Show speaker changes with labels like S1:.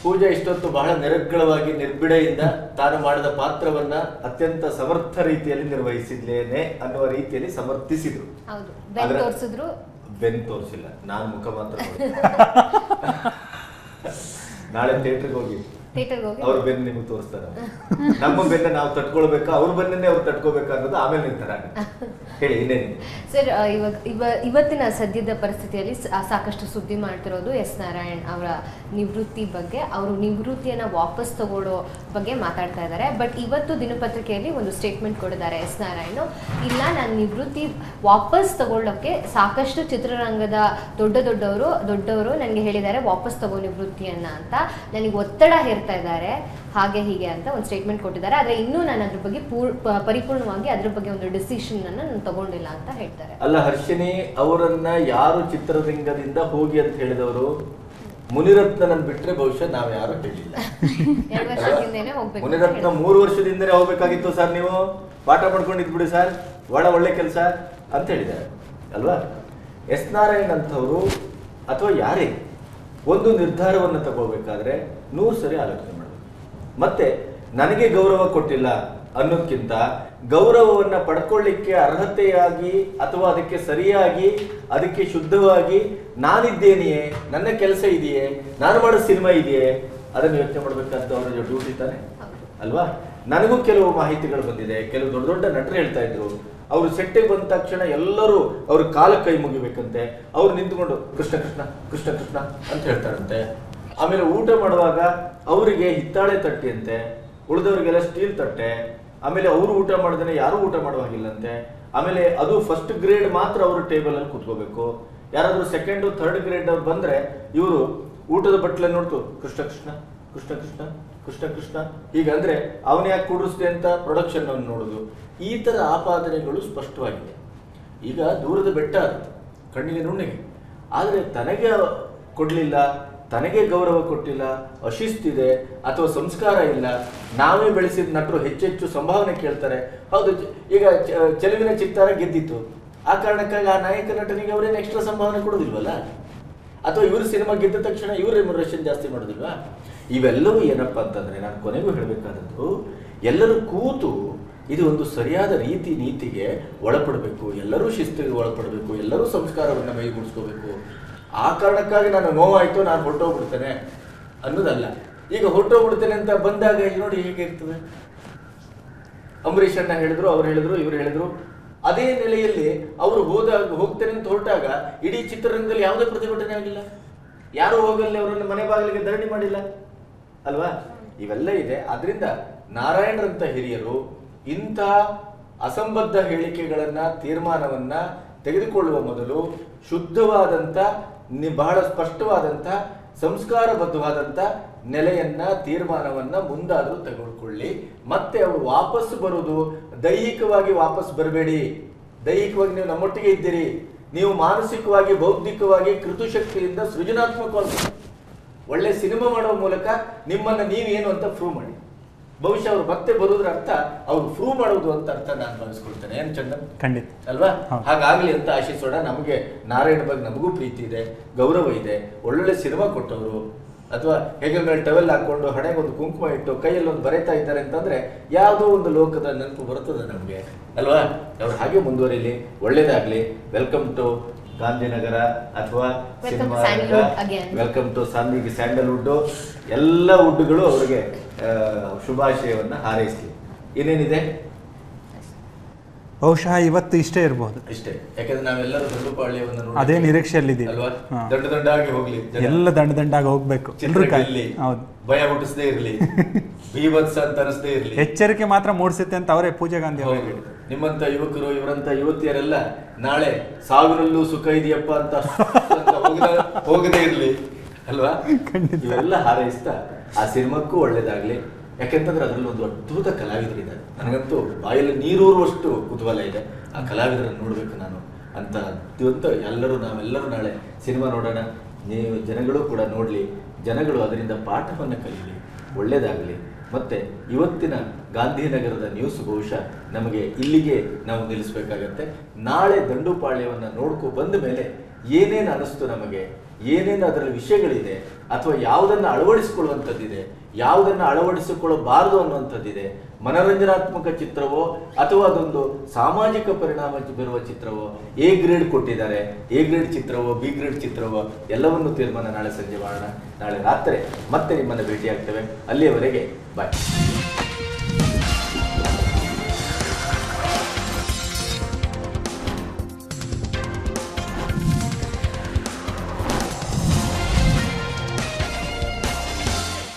S1: ಪೂಜಾ ಇಷ್ಟೊತ್ತು ಬಹಳ ನಿರರ್ಗಳವಾಗಿ ನಿರ್ಬಿಡೆಯಿಂದ ತಾನು ಮಾಡಿದ ಪಾತ್ರವನ್ನ ಅತ್ಯಂತ ಸಮರ್ಥ ರೀತಿಯಲ್ಲಿ ನಿರ್ವಹಿಸಿದ್ದೇನೆ ಅನ್ನುವ ರೀತಿಯಲ್ಲಿ ಸಮರ್ಥಿಸಿದ್ರು. ಬೆನ್ ತೋರಿಸಿಲ್ಲ, ನಾನು ಮುಖ ಮಾತ್ರ ನಾಳೆ ಥಿಯೇಟರ್ಗೆ ಹೋಗಿ ಅವ್ರ ಬೆನ್ನು ನಿಮ್ಗೆ ತೋರಿಸ್ತಾರ. ನಮ್ಮ ಬೆನ್ನ ನಾವು ತಟ್ಕೊಳ್ಬೇಕಾ ಅವ್ರ ಬೆನ್ನೇ ಅವ್ರು ತಟ್ಕೋಬೇಕಾ ಅನ್ನೋದು ಆಮೇಲೆ ನಿಂತರ ಹೇಳಿ. ಇನ್ನೇನು
S2: ಸರ್, ಇವತ್ತಿನ ಸದ್ಯದ ಪರಿಸ್ಥಿತಿಯಲ್ಲಿ ಸಾಕಷ್ಟು ಸುದ್ದಿ ಮಾಡ್ತಿರೋದು ಎಸ್ ನಾರಾಯಣ್ ಅವರ ನಿವೃತ್ತಿ ಬಗ್ಗೆ. ಅವರು ನಿವೃತ್ತಿಯನ್ನ ವಾಪಸ್ ತಗೊಳ್ಳೋ ಬಗ್ಗೆ ಮಾತಾಡ್ತಾ ಇದ್ದಾರೆ. ಬಟ್ ಇವತ್ತು ದಿನಪತ್ರಿಕೆಯಲ್ಲಿ ಒಂದು ಸ್ಟೇಟ್ಮೆಂಟ್ ಕೊಟ್ಟಿದ್ದಾರೆ ಎಸ್ ನಾರಾಯಣ್. ಇಲ್ಲ, ನಾನು ನಿವೃತ್ತಿ ವಾಪಸ್ ತಗೊಳ್ಳೋಕೆ ಸಾಕಷ್ಟು ಚಿತ್ರರಂಗದ ದೊಡ್ಡವರು ನನಗೆ ಹೇಳಿದ್ದಾರೆ ವಾಪಸ್ ತಗೋ ನಿವೃತ್ತಿಯನ್ನ ಅಂತ, ನನಗೆ ಒತ್ತಡ ಹೇರ್ತಾ ಇದ್ದಾರೆ ಹಾಗೆ ಹೀಗೆ ಅಂತ ಒಂದು ಸ್ಟೇಟ್ಮೆಂಟ್ ಕೊಟ್ಟಿದ್ದಾರೆ. ಆದ್ರೆ ಇನ್ನೂ ನಾನು ಅದ್ರ ಬಗ್ಗೆ ಪರಿಪೂರ್ಣವಾಗಿ ಅದ್ರ ಬಗ್ಗೆ ಒಂದು ಡಿಸಿಷನ್ ಅನ್ನ ನಾನು ತಗೊಂಡಿಲ್ಲ ಅಂತ ಹೇಳ್ತಾರೆ.
S1: ಅಲ್ಲ ಹರ್ಷಿನಿ, ಅವರನ್ನ ಯಾರು ಚಿತ್ರರಂಗದಿಂದ ಹೋಗಿ ಅಂತ ಹೇಳಿದವರು? ಮುನಿರತ್ನನ್ ಬಿಟ್ರೆ ಬಹುಶಃ ನಾವ್ ಯಾರು ಹೇಳಿಲ್ಲ. ಮುನಿರತ್ನ 3 ವರ್ಷದಿಂದನೇ ಹೋಗ್ಬೇಕಾಗಿತ್ತು ಸರ್, ನೀವು ಪಾಠ ಮಾಡ್ಕೊಂಡಿದ್ಬಿಡಿ ಸರ್, ಒಳ್ಳೆ ಕೆಲಸ ಅಂತ ಹೇಳಿದ್ದಾರೆ ಅಲ್ವಾ. ಎಸ್ ನಾರಾಯಣ್ ಅಂತವರು ಅಥವಾ ಯಾರೇ ಒಂದು ನಿರ್ಧಾರವನ್ನು ತಗೋಬೇಕಾದ್ರೆ 100 ಸರಿ ಆಲೋಚನೆ ಮಾಡಬೇಕು. ಮತ್ತೆ ನನಗೆ ಗೌರವ ಕೊಟ್ಟಿಲ್ಲ ಅನ್ನೋದಕ್ಕಿಂತ ಗೌರವವನ್ನು ಪಡ್ಕೊಳ್ಳಿಕ್ಕೆ ಅರ್ಹತೆಯಾಗಿ ಅಥವಾ ಅದಕ್ಕೆ ಸರಿಯಾಗಿ ಅದಕ್ಕೆ ಶುದ್ಧವಾಗಿ ನಾನಿದ್ದೇನೆಯೇ, ನನ್ನ ಕೆಲಸ ಇದೆಯೇ, ನಾನು ಮಾಡೋ ಸಿನಿಮಾ ಇದೆಯೇ, ಅದನ್ನು ಯೋಚನೆ ಮಾಡ್ಬೇಕಂತ ಅವರ ಡ್ಯೂಟಿ ತಾನೆ ಅಲ್ವಾ. ನನಗೂ ಕೆಲವು ಮಾಹಿತಿಗಳು ಬಂದಿದೆ. ಕೆಲವು ದೊಡ್ಡ ದೊಡ್ಡ ನಟರು ಹೇಳ್ತಾ ಇದ್ರು, ಅವರು ಸೆಟ್ಟಿಗೆ ಬಂದ ತಕ್ಷಣ ಎಲ್ಲರೂ ಅವ್ರ ಕಾಲ ಕೈ ಮುಗಿಬೇಕಂತೆ. ಅವ್ರು ನಿಂತ್ಕೊಂಡು ಕೃಷ್ಣ ಕೃಷ್ಣ ಕೃಷ್ಣ ಕೃಷ್ಣ ಅಂತ ಹೇಳ್ತಾರಂತೆ. ಆಮೇಲೆ ಊಟ ಮಾಡುವಾಗ ಅವರಿಗೆ ಹಿತ್ತಾಳೆ ತಟ್ಟೆ ಅಂತೆ, ಉಳಿದವರಿಗೆಲ್ಲ ಸ್ಟೀಲ್ ತಟ್ಟೆ. ಆಮೇಲೆ ಅವರು ಊಟ ಮಾಡಿದ್ರೆ ಯಾರು ಊಟ ಮಾಡುವಾಗಿಲ್ಲಂತೆ. ಆಮೇಲೆ ಅದು ಫಸ್ಟ್ ಗ್ರೇಡ್ ಮಾತ್ರ ಅವರು ಟೇಬಲ್ ಅಲ್ಲಿ ಕೂತ್ಕೋಬೇಕು. ಯಾರಾದ್ರೂ ಸೆಕೆಂಡ್ ಥರ್ಡ್ ಗ್ರೇಡ್ ಅವ್ರು ಬಂದ್ರೆ ಇವರು ಊಟದ ಬಟ್ಲೆ ನೋಡ್ತು ಕೃಷ್ಣ ಕೃಷ್ಣ ಕೃಷ್ಣ ಕೃಷ್ಣ ಕೃಷ್ಣ ಕೃಷ್ಣ ಹೀಗಂದ್ರೆ ಅವನ ಯಾಕೆ ಕೂಡಿಸ್ದೆ ಅಂತ ಪ್ರೊಡಕ್ಷನ್ ಅನ್ನು ನೋಡುದು. ಈ ತರ ಆಪಾದನೆಗಳು ಸ್ಪಷ್ಟವಾಗಿದೆ. ಈಗ ದೂರದ ಬೆಟ್ಟ ಕಣ್ಣಿಗೆ ನುಣ್ಣಿಗೆ, ಆದ್ರೆ ತನಗೆ ಕೊಡ್ಲಿಲ್ಲ, ತನಗೆ ಗೌರವ ಕೊಟ್ಟಿಲ್ಲ, ಅಶಿಸ್ತಿದೆ ಅಥವಾ ಸಂಸ್ಕಾರ ಇಲ್ಲ, ನಾವೇ ಬೆಳೆಸಿದ ನಟರು ಹೆಚ್ಚೆಚ್ಚು ಸಂಭಾವನೆ ಕೇಳ್ತಾರೆ. ಹೌದು, ಈಗ ಚೆಲುವಿನ ಚಿತ್ತಾರ ಗೆದ್ದಿತ್ತು, ಆ ಕಾರಣಕ್ಕಾಗಿ ಆ ನಾಯಕ ನಟನಿಗೆ ಅವರೇನು ಎಕ್ಸ್ಟ್ರಾ ಸಂಭಾವನೆ ಕೊಡೋದಿಲ್ವಲ್ಲ, ಅಥವಾ ಇವರು ಸಿನಿಮಾ ಗೆದ್ದ ತಕ್ಷಣ ಇವರು ರೆಮ್ಯುನರೇಷನ್ ಜಾಸ್ತಿ ಮಾಡೋದಿಲ್ವಾ. ಇವೆಲ್ಲವೂ ಏನಪ್ಪಾ ಅಂತಂದ್ರೆ, ನಾನು ಕೊನೆಗೂ ಹೇಳಬೇಕಾದದ್ದು, ಎಲ್ಲರೂ ಕೂತು ಇದು ಒಂದು ಸರಿಯಾದ ರೀತಿ ನೀತಿಗೆ ಒಳಪಡಬೇಕು, ಎಲ್ಲರೂ ಶಿಸ್ತಿಗೆ ಒಳಪಡಬೇಕು, ಎಲ್ಲರೂ ಸಂಸ್ಕಾರವನ್ನು ಮೈಗೂಡಿಸ್ಕೋಬೇಕು. ಆ ಕಾರಣಕ್ಕಾಗಿ ನಾನು ನೋವಾಯ್ತು ನಾನು ಹೊರಟೋಗ್ಬಿಡ್ತೇನೆ ಅನ್ನೋದಲ್ಲ. ಈಗ ಹೊರಟೋಗ್ಬಿಡ್ತೇನೆ ಅಂತ ಬಂದಾಗ ನೋಡಿ ಹೇಗೆ ಇರ್ತದೆ. ಅಂಬರೀಷ್ ಅಣ್ಣ ಹೇಳಿದ್ರು, ಅವ್ರು ಹೇಳಿದ್ರು, ಇವ್ರು ಹೇಳಿದ್ರು. ಅದೇ ನೆಲೆಯಲ್ಲಿ ಅವರು ಹೋಗ್ತೇನೆ ಅಂತ ಹೊರಟಾಗ ಇಡೀ ಚಿತ್ರರಂಗದಲ್ಲಿ ಯಾವುದೇ ಪ್ರತಿಭಟನೆ ಆಗಿಲ್ಲ, ಯಾರು ಹೋಗಲ್ಲಿ ಅವರನ್ನು ಮನೆ ಬಾಗಿಲಿಗೆ ಧರಣಿ ಮಾಡಿಲ್ಲ ಅಲ್ವಾ. ಇವೆಲ್ಲ ಇದೆ. ಆದ್ರಿಂದ ನಾರಾಯಣರಂತ ಹಿರಿಯರು ಇಂಥ ಅಸಂಬದ್ಧ ಹೇಳಿಕೆಗಳನ್ನ ತೀರ್ಮಾನವನ್ನ ತೆಗೆದುಕೊಳ್ಳುವ ಮೊದಲು ಶುದ್ಧವಾದಂತ ಬಹಳ ಸ್ಪಷ್ಟವಾದಂತ ಸಂಸ್ಕಾರಬದ್ಧವಾದಂತ ನೆಲೆಯನ್ನ ತೀರ್ಮಾನವನ್ನ ಮುಂದಾದ್ರೂ ತೆಗೆದುಕೊಳ್ಳಿ. ಮತ್ತೆ ಅವರು ವಾಪಸ್ ಬರುವುದು ದೈಹಿಕವಾಗಿ ವಾಪಸ್ ಬರಬೇಡಿ. ದೈಹಿಕವಾಗಿ ನೀವು ನಮ್ಮೊಟ್ಟಿಗೆ ಇದ್ದೀರಿ, ನೀವು ಮಾನಸಿಕವಾಗಿ ಬೌದ್ಧಿಕವಾಗಿ ಕೃತುಶಕ್ತಿಯಿಂದ ಸೃಜನಾತ್ಮಕವಾಗಿ ಒಳ್ಳೆ ಸಿನಿಮಾ ಮಾಡುವ ಮೂಲಕ ನಿಮ್ಮನ್ನ ನೀವೇನು ಅಂತ ಪ್ರೂವ್ ಮಾಡಿ. ಬಹುಶಃ ಅವ್ರು ಮತ್ತೆ ಬರುವುದ್ರ ಅರ್ಥ ಅವ್ರು ಪ್ರೂವ್ ಮಾಡುವುದು ಅಂತ ಅರ್ಥ ನಾನು ಭಾವಿಸ್ಕೊಳ್ತೇನೆ. ಏನ್ ಚಂದನ್?
S3: ಖಂಡಿತ
S1: ಅಲ್ವಾ? ಹಾಗಾಗ್ಲಿ ಅಂತ ಆಶಿಸೋಣ. ನಮಗೆ ನಾರಾಯಣ ಬಗ್ಗೆ ನಮಗೂ ಪ್ರೀತಿ ಇದೆ, ಗೌರವ ಇದೆ. ಒಳ್ಳೊಳ್ಳೆ ಸಿನಿಮಾ ಕೊಟ್ಟವರು, ಅಥವಾ ಹೆಗಲ ಮೇಲೆ ಟವೆಲ್ ಹಾಕೊಂಡು ಹಣೆಗೊಂದು ಕುಂಕುಮ ಇಟ್ಟು ಕೈಯಲ್ಲಿ ಒಂದು ಬರೆತಾ ಇದ್ದಾರೆ ಅಂತಂದ್ರೆ ಯಾವುದೋ ಒಂದು ಲೋಕದ ನೆನಪು ಬರ್ತದೆ ನಮ್ಗೆ ಅಲ್ವಾ. ಅವ್ರು ಹಾಗೆ ಮುಂದುವರಿಲಿ, ಒಳ್ಳೇದಾಗ್ಲಿ. ವೆಲ್ಕಮ್ ಟು ಗಾಂಧಿನಗರ ಅಥವಾ ಸಿನಿಮಾ, ವೆಲ್ಕಮ್ ಟು ಸ್ಯಾಂಡಲ್ವುಡ್. ಎಲ್ಲ ವುಡ್ಗಳು ಅವರಿಗೆ ಶುಭಾಶಯವನ್ನ ಹಾರೈಸಲಿ. ಇನ್ನೇನಿದೆ?
S3: ಬಹುಶಃ ಇವತ್ತು ಇಷ್ಟೇ ಇರಬಹುದು.
S1: ಇಷ್ಟೇ, ಯಾಕಂದ್ರೆ ನಾವೆಲ್ಲರೂ ದಂಡುಪಾಳ್ಯವನ್ನು
S3: ಅದೇ ನಿರೀಕ್ಷೆಯಲ್ಲಿದ್ದೀವಿ
S1: ಅಲ್ವಾ. ದಂಡಾಗಿ ಹೋಗ್ಲಿ,
S3: ಎಲ್ಲ ದಂಡಾಗಿ ಹೋಗ್ಬೇಕು,
S1: ಹೌದು, ಭಯ ಹುಟ್ಟಿಸದೇ ಇರ್ಲಿ, ಬೀಭತ್ಸ ಅಂತ ಅನಿಸದೇ ಇರ್ಲಿ,
S3: ಎಚ್ಚರಿಕೆ ಮಾತ್ರ ಮೂಡಿಸುತ್ತೆ ಅಂತ ಅವರೇ ಪೂಜಾ ಗಾಂಧಿ ಅವರು ಹೇಳಿದ್ರು.
S1: ನಿಮ್ಮಂತ ಯುವಕರು, ಇವರಂತ ಯುವತಿಯರೆಲ್ಲ ನಾಳೆ ಸಾವಿರಲ್ಲೂ ಸುಖ ಇದೆಯಪ್ಪ ಅಂತ ಹೋಗದೇ ಇರ್ಲಿ ಅಲ್ವಾ. ಇವೆಲ್ಲ ಹಾರೈಸ್ತಾ ಆ ಸಿನಿಮಾಕ್ಕೂ ಒಳ್ಳೇದಾಗ್ಲಿ. ಯಾಕೆಂತಂದ್ರೆ ಅದರಲ್ಲಿ ಒಂದು ಅದ್ಭುತ ಕಲಾವಿದರಿದ್ದಾರೆ. ನನಗಂತೂ ಬಾಯಲ್ಲಿ ನೀರೂರುವಷ್ಟು ಕುತೂಹಲ ಇದೆ ಆ ಕಲಾವಿದರನ್ನು ನೋಡ್ಬೇಕು ನಾನು ಅಂತ. ನಾವೆಲ್ಲರೂ ನಾಳೆ ಸಿನಿಮಾ ನೋಡೋಣ. ನೀವು ಜನಗಳು ಕೂಡ ನೋಡ್ಲಿ, ಜನಗಳು ಅದರಿಂದ ಪಾಠವನ್ನು ಕಲೀಲಿ, ಒಳ್ಳೇದಾಗಲಿ. ಮತ್ತೆ ಇವತ್ತಿನ ಗಾಂಧಿನಗರದ ನ್ಯೂಸ್ ಬಹುಶಃ ನಮಗೆ ಇಲ್ಲಿಗೆ ನಾವು ನಿಲ್ಲಿಸಬೇಕಾಗತ್ತೆ. ನಾಳೆ ದಂಡುಪಾಳ್ಯವನ್ನು ನೋಡ್ಕೊ ಬಂದ ಮೇಲೆ ಏನೇನು ಅನಿಸ್ತು ನಮಗೆ, ಏನೇನು ಅದರಲ್ಲಿ ವಿಷಯಗಳಿದೆ ಅಥವಾ ಯಾವುದನ್ನು ಅಳವಡಿಸಿಕೊಳ್ಳುವಂಥದ್ದಿದೆ, ಯಾವುದನ್ನು ಅಳವಡಿಸಿಕೊಳ್ಳಬಾರದು ಅನ್ನುವಂಥದ್ದಿದೆ, ಮನರಂಜನಾತ್ಮಕ ಚಿತ್ರವೋ ಅಥವಾ ಅದೊಂದು ಸಾಮಾಜಿಕ ಪರಿಣಾಮ ಬೀರುವ ಚಿತ್ರವೋ, ಎ ಗ್ರೇಡ್ ಕೊಟ್ಟಿದ್ದಾರೆ, ಎ ಗ್ರೇಡ್ ಚಿತ್ರವೋ ಬಿ ಗ್ರೇಡ್ ಚಿತ್ರವೋ ಎಲ್ಲವನ್ನು ತೀರ್ಮಾನ ನಾಳೆ ಸಂಜೆ ಮಾಡೋಣ. ನಾಳೆ ರಾತ್ರಿ ಮತ್ತೆ ನಿಮ್ಮನ್ನು ಭೇಟಿಯಾಗ್ತೇವೆ. ಅಲ್ಲಿಯವರೆಗೆ ಬಾಯ್.